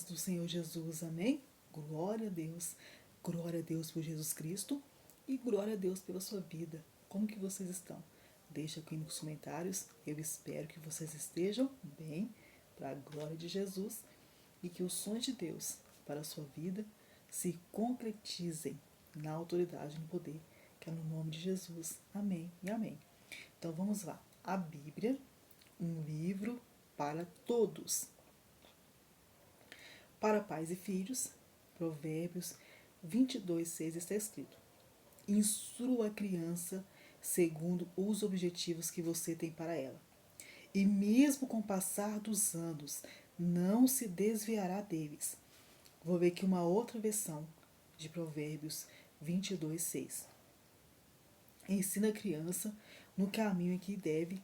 paz do Senhor Jesus, amém? Glória a Deus por Jesus Cristo e glória a Deus pela sua vida. Como que vocês estão? Deixa aqui nos comentários, eu espero que vocês estejam bem, para a glória de Jesus, e que os sonhos de Deus para a sua vida se concretizem na autoridade e no poder, que é no nome de Jesus, amém e amém. Então vamos lá, a Bíblia, um livro para todos. Para pais e filhos, Provérbios 22:6 está escrito: instrua a criança segundo os objetivos que você tem para ela. E mesmo com o passar dos anos, não se desviará deles. Vou ver aqui uma outra versão de Provérbios 22:6. Ensina a criança no caminho em que deve,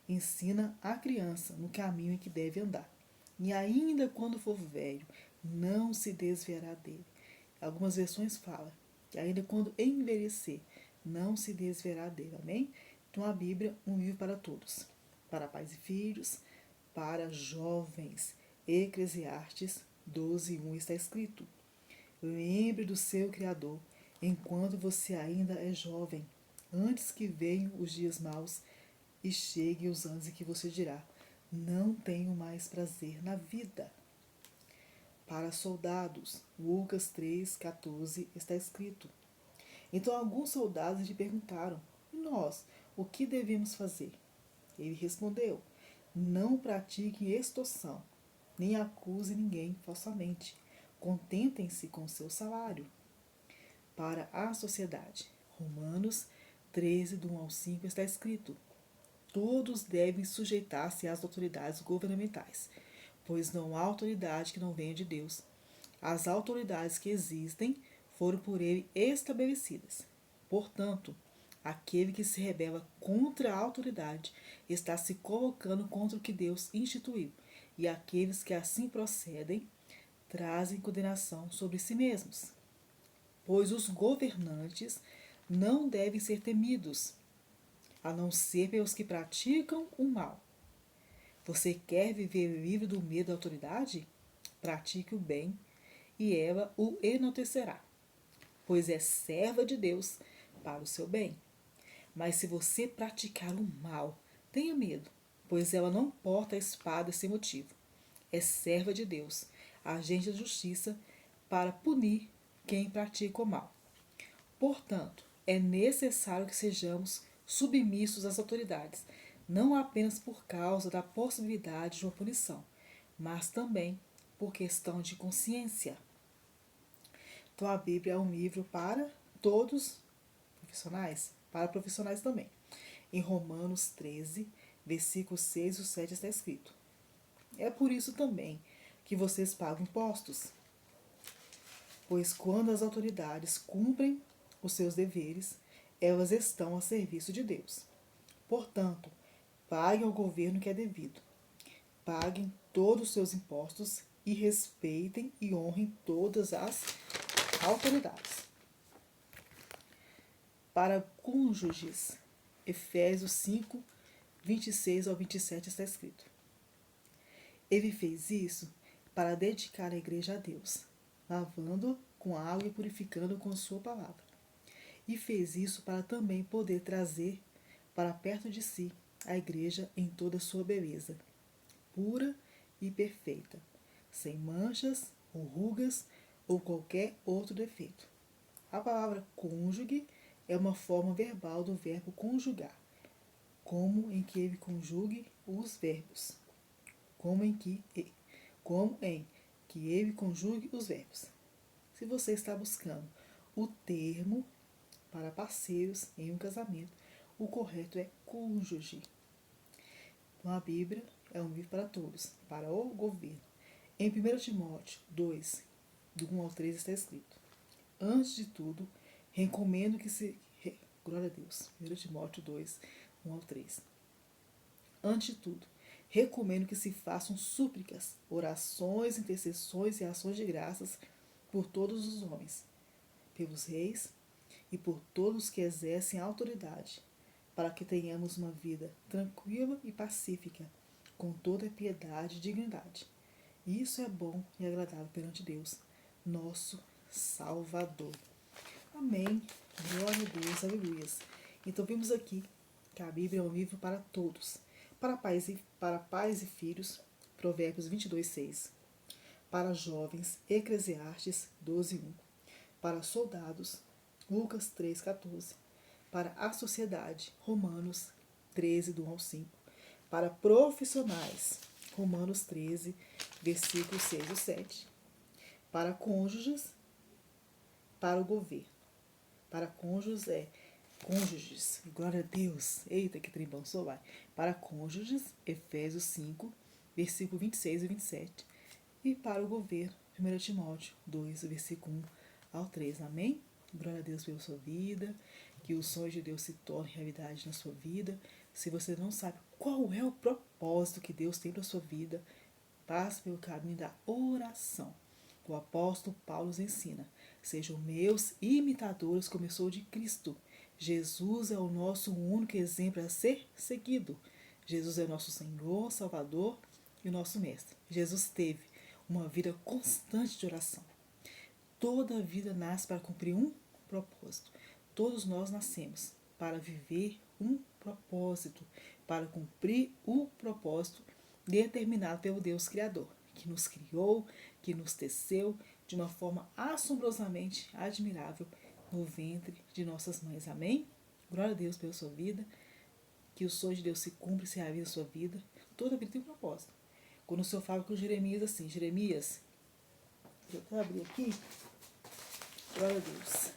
ensina a criança no caminho em que deve andar. E ainda quando for velho, não se desviará dele. Algumas versões falam que ainda quando envelhecer, não se desviará dele. Amém? Então a Bíblia, um livro para todos. Para pais e filhos, para jovens. Eclesiastes 12:1 está escrito: lembre do seu Criador enquanto você ainda é jovem, antes que venham os dias maus e cheguem os anos em que você dirá: não tenho mais prazer na vida. Para soldados, Lucas 3:14 está escrito: então alguns soldados lhe perguntaram: e nós, o que devemos fazer? Ele respondeu: não pratiquem extorsão, nem acuse ninguém falsamente. Contentem-se com seu salário. Para a sociedade, Romanos 13, do 1 ao 5 está escrito: todos devem sujeitar-se às autoridades governamentais, pois não há autoridade que não venha de Deus. As autoridades que existem foram por ele estabelecidas. Portanto, aquele que se rebela contra a autoridade está se colocando contra o que Deus instituiu, e aqueles que assim procedem trazem condenação sobre si mesmos. Pois os governantes não devem ser temidos, a não ser pelos que praticam o mal. Você quer viver livre do medo da autoridade? Pratique o bem e ela o enaltecerá, pois é serva de Deus para o seu bem. Mas se você praticar o mal, tenha medo, pois ela não porta a espada sem motivo. É serva de Deus, agente da justiça, para punir quem pratica o mal. Portanto, é necessário que sejamos submissos às autoridades, não apenas por causa da possibilidade de uma punição, mas também por questão de consciência. Então a Bíblia é um livro para todos profissionais, para profissionais também. Em Romanos 13, versículos 6 e 7 está escrito: é por isso também que vocês pagam impostos, pois quando as autoridades cumprem os seus deveres, elas estão a serviço de Deus. Portanto, paguem ao governo o que é devido, paguem todos os seus impostos e respeitem e honrem todas as autoridades. Para cônjuges, Efésios 5, 26 ao 27 está escrito: ele fez isso para dedicar a igreja a Deus, lavando-a com água e purificando com sua palavra. E fez isso para também poder trazer para perto de si a igreja em toda a sua beleza, pura e perfeita, sem manchas ou rugas ou qualquer outro defeito. A palavra cônjuge é uma forma verbal do verbo conjugar, como em que ele conjugue os verbos, como em que ele conjugue os verbos. Se você está buscando o termo para parceiros em um casamento, o correto é cônjuge. Então a Bíblia é um livro para todos, para o governo. Em 1 Timóteo 2, do 1 ao 3 está escrito: antes de tudo, recomendo que se... Glória a Deus. 1 Timóteo 2, 1 ao 3. Antes de tudo, recomendo que se façam súplicas, orações, intercessões e ações de graças por todos os homens, pelos reis e por todos que exercem a autoridade, para que tenhamos uma vida tranquila e pacífica, com toda piedade e dignidade. Isso é bom e agradável perante Deus, nosso Salvador. Amém. Glória a Deus, aleluias. Então vimos aqui que a Bíblia é um livro para todos, para pais e filhos, Provérbios 22:6, para jovens, Eclesiastes 12:1, para soldados, Lucas 3:14, para a sociedade, Romanos 13, do 1 ao 5, para profissionais, Romanos 13, versículos 6 e 7, para cônjuges, para o governo. Para cônjuges, glória a Deus, eita que trembão, só vai. Para cônjuges, Efésios 5, versículo 26 e 27. E para o governo, 1 Timóteo 2, versículo 1 ao 3. Amém? Glória a Deus pela sua vida, que os sonhos de Deus se tornem realidade na sua vida. Se você não sabe qual é o propósito que Deus tem para a sua vida, passe pelo caminho da oração. O apóstolo Paulo nos ensina: sejam meus imitadores como eu sou de Cristo. Jesus é o nosso único exemplo a ser seguido. Jesus é o nosso Senhor, Salvador e o nosso Mestre. Jesus teve uma vida constante de oração. Toda vida nasce para cumprir um propósito. Todos nós nascemos para viver um propósito, para cumprir o propósito determinado pelo Deus Criador, que nos criou, que nos teceu de uma forma assombrosamente admirável no ventre de nossas mães. Amém? Glória a Deus pela sua vida. Que o sonho de Deus se cumpra e se realize na sua vida. Toda vida tem um propósito. Quando o Senhor fala com Jeremias assim, Jeremias, deixa eu até abrir aqui. Glória a Deus.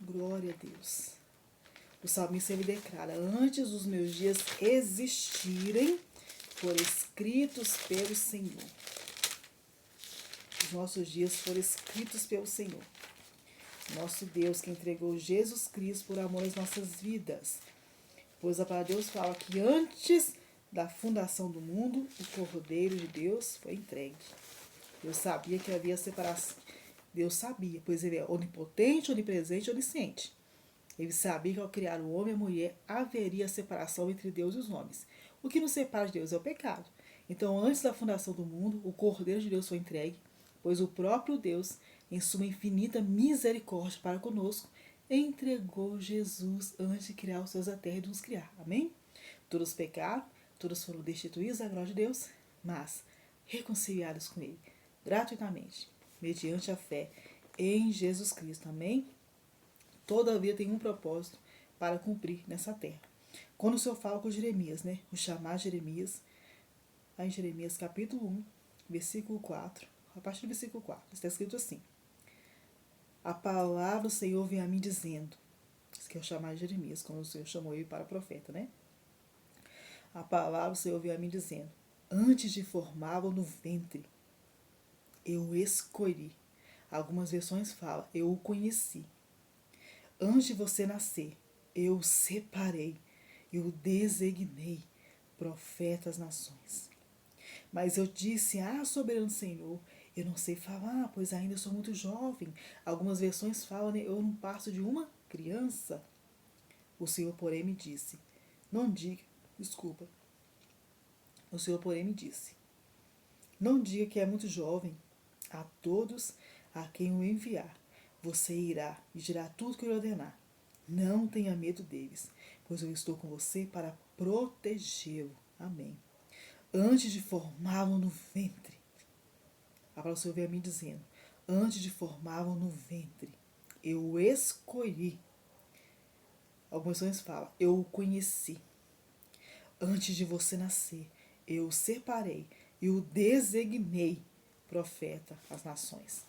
Glória a Deus. O salmista ele declara: antes dos meus dias existirem, foram escritos pelo Senhor. Os nossos dias foram escritos pelo Senhor. Nosso Deus que entregou Jesus Cristo por amor às nossas vidas. Pois a palavra de Deus fala que antes da fundação do mundo, o Cordeiro de Deus foi entregue. Deus sabia que havia separação. Deus sabia, pois ele é onipotente, onipresente e onisciente. Ele sabia que ao criar o homem e a mulher haveria separação entre Deus e os homens. O que nos separa de Deus é o pecado. Então, antes da fundação do mundo, o Cordeiro de Deus foi entregue, pois o próprio Deus, em sua infinita misericórdia para conosco, entregou Jesus antes de criar os céus e a terra e de nos criar. Amém? Todos pecaram, todos foram destituídos da glória de Deus, mas reconciliados com Ele, gratuitamente, mediante a fé em Jesus Cristo. Amém? Todavia tem um propósito para cumprir nessa terra. Quando o Senhor fala com Jeremias, né? O chamar Jeremias, aí em Jeremias capítulo 1, versículo 4, a partir do versículo 4, está escrito assim: a palavra do Senhor vem a mim dizendo, isso que é o chamar de Jeremias, quando o Senhor chamou ele para profeta, né? A palavra do Senhor veio a mim dizendo: antes de formá-lo no ventre, eu o escolhi. Algumas versões falam: eu o conheci. Antes de você nascer, eu o separei, eu o designei profeta às nações. Mas eu disse: ah, soberano Senhor, eu não sei falar, pois ainda sou muito jovem. Algumas versões falam: eu não passo de uma criança. O Senhor, porém, me disse: não diga, desculpa. O Senhor, porém, me disse: não diga que é muito jovem. A todos a quem o enviar, você irá e dirá tudo que eu lhe ordenar. Não tenha medo deles, pois eu estou com você para protegê-lo. Amém. Antes de formá-lo no ventre, a palavra do Senhor veio a mim dizendo: antes de formá-lo no ventre, eu o escolhi. Algumas versões falam: eu o conheci. Antes de você nascer, eu o separei e o designei profeta às nações.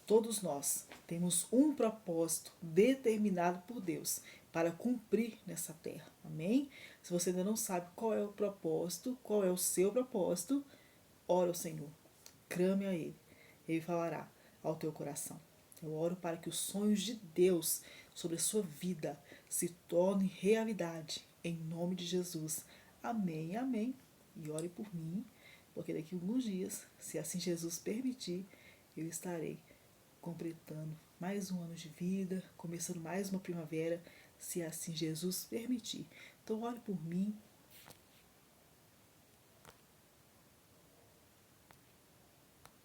Todos nós temos um propósito determinado por Deus para cumprir nessa terra. Amém? Se você ainda não sabe qual é o propósito, qual é o seu propósito, ore ao Senhor. Clame a Ele. Ele falará ao teu coração. Eu oro para que os sonhos de Deus sobre a sua vida se tornem realidade. Em nome de Jesus. Amém, amém. E ore por mim, porque daqui a alguns dias, se assim Jesus permitir, eu estarei completando mais um ano de vida, começando mais uma primavera, se assim Jesus permitir. Então ore por mim,